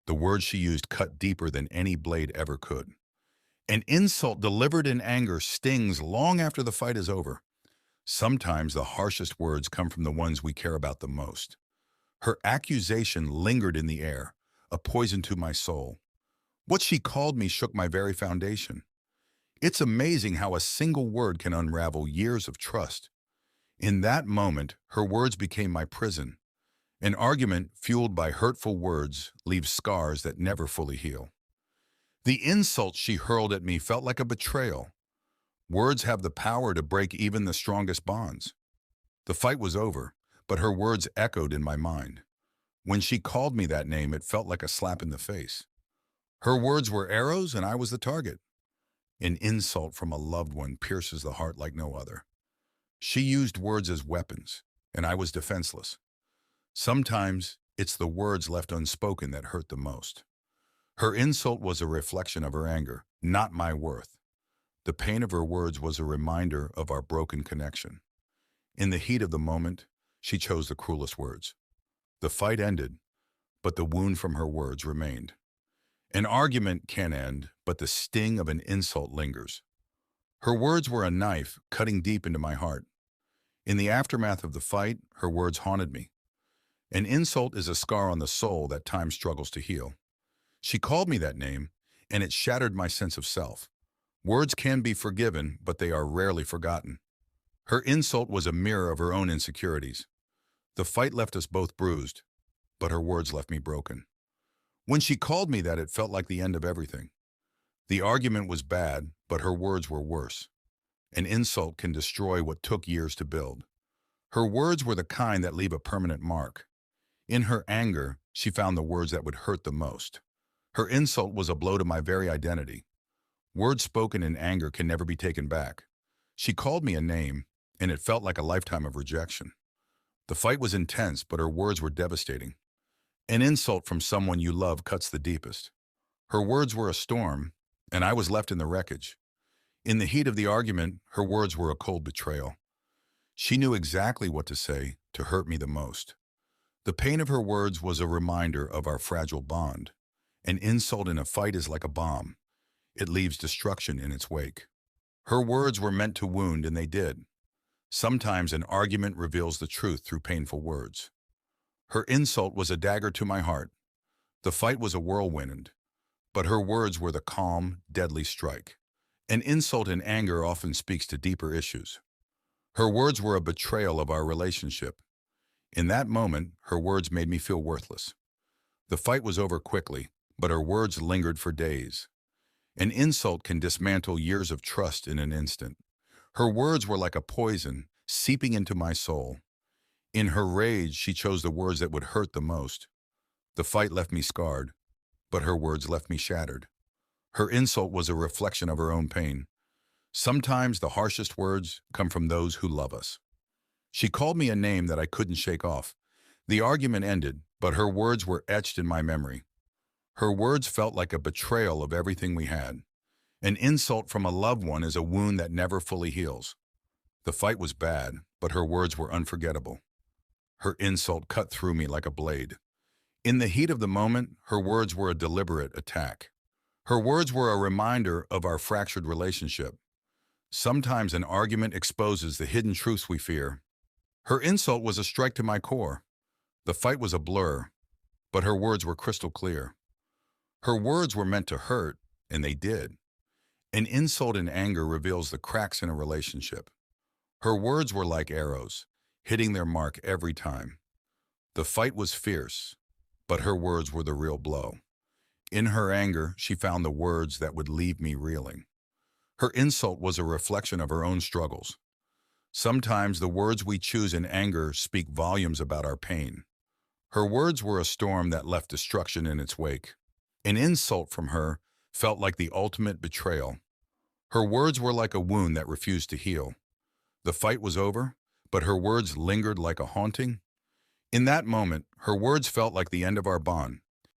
The words she used cut deeper than any blade ever could. An insult delivered in anger stings long after the fight is over. Sometimes the harshest words come from the ones we care about the most. Her accusation lingered in the air, a poison to my soul. What she called me shook my very foundation. It's amazing how a single word can unravel years of trust. In that moment, her words became my prison. An argument fueled by hurtful words leaves scars that never fully heal. The insult she hurled at me felt like a betrayal. Words have the power to break even the strongest bonds. The fight was over, but her words echoed in my mind. When she called me that name, it felt like a slap in the face. Her words were arrows and I was the target. An insult from a loved one pierces the heart like no other. She used words as weapons, and I was defenseless. Sometimes it's the words left unspoken that hurt the most. Her insult was a reflection of her anger, not my worth. The pain of her words was a reminder of our broken connection. In the heat of the moment, she chose the cruelest words. The fight ended, but the wound from her words remained. An argument can end, but the sting of an insult lingers. Her words were a knife cutting deep into my heart. In the aftermath of the fight, her words haunted me. An insult is a scar on the soul that time struggles to heal. She called me that name, and it shattered my sense of self. Words can be forgiven, but they are rarely forgotten. Her insult was a mirror of her own insecurities. The fight left us both bruised, but her words left me broken. When she called me that, it felt like the end of everything. The argument was bad, but her words were worse. An insult can destroy what took years to build. Her words were the kind that leave a permanent mark. In her anger, she found the words that would hurt the most. Her insult was a blow to my very identity. Words spoken in anger can never be taken back. She called me a name, and it felt like a lifetime of rejection. The fight was intense, but her words were devastating. An insult from someone you love cuts the deepest. Her words were a storm, and I was left in the wreckage. In the heat of the argument, her words were a cold betrayal. She knew exactly what to say to hurt me the most. The pain of her words was a reminder of our fragile bond. An insult in a fight is like a bomb. It leaves destruction in its wake. Her words were meant to wound, and they did. Sometimes an argument reveals the truth through painful words. Her insult was a dagger to my heart. The fight was a whirlwind, but her words were the calm, deadly strike. An insult in anger often speaks to deeper issues. Her words were a betrayal of our relationship. In that moment, her words made me feel worthless. The fight was over quickly, but her words lingered for days. An insult can dismantle years of trust in an instant. Her words were like a poison, seeping into my soul. In her rage, she chose the words that would hurt the most. The fight left me scarred, but her words left me shattered. Her insult was a reflection of her own pain. Sometimes the harshest words come from those who love us. She called me a name that I couldn't shake off. The argument ended, but her words were etched in my memory. Her words felt like a betrayal of everything we had. An insult from a loved one is a wound that never fully heals. The fight was bad, but her words were unforgettable. Her insult cut through me like a blade. In the heat of the moment, her words were a deliberate attack. Her words were a reminder of our fractured relationship. Sometimes an argument exposes the hidden truths we fear. Her insult was a strike to my core. The fight was a blur, but her words were crystal clear. Her words were meant to hurt, and they did. An insult in anger reveals the cracks in a relationship. Her words were like arrows, hitting their mark every time. The fight was fierce, but her words were the real blow. In her anger, she found the words that would leave me reeling. Her insult was a reflection of her own struggles. Sometimes the words we choose in anger speak volumes about our pain. Her words were a storm that left destruction in its wake. An insult from her felt like the ultimate betrayal. Her words were like a wound that refused to heal. The fight was over, but her words lingered like a haunting. In that moment, her words felt like the end of our bond.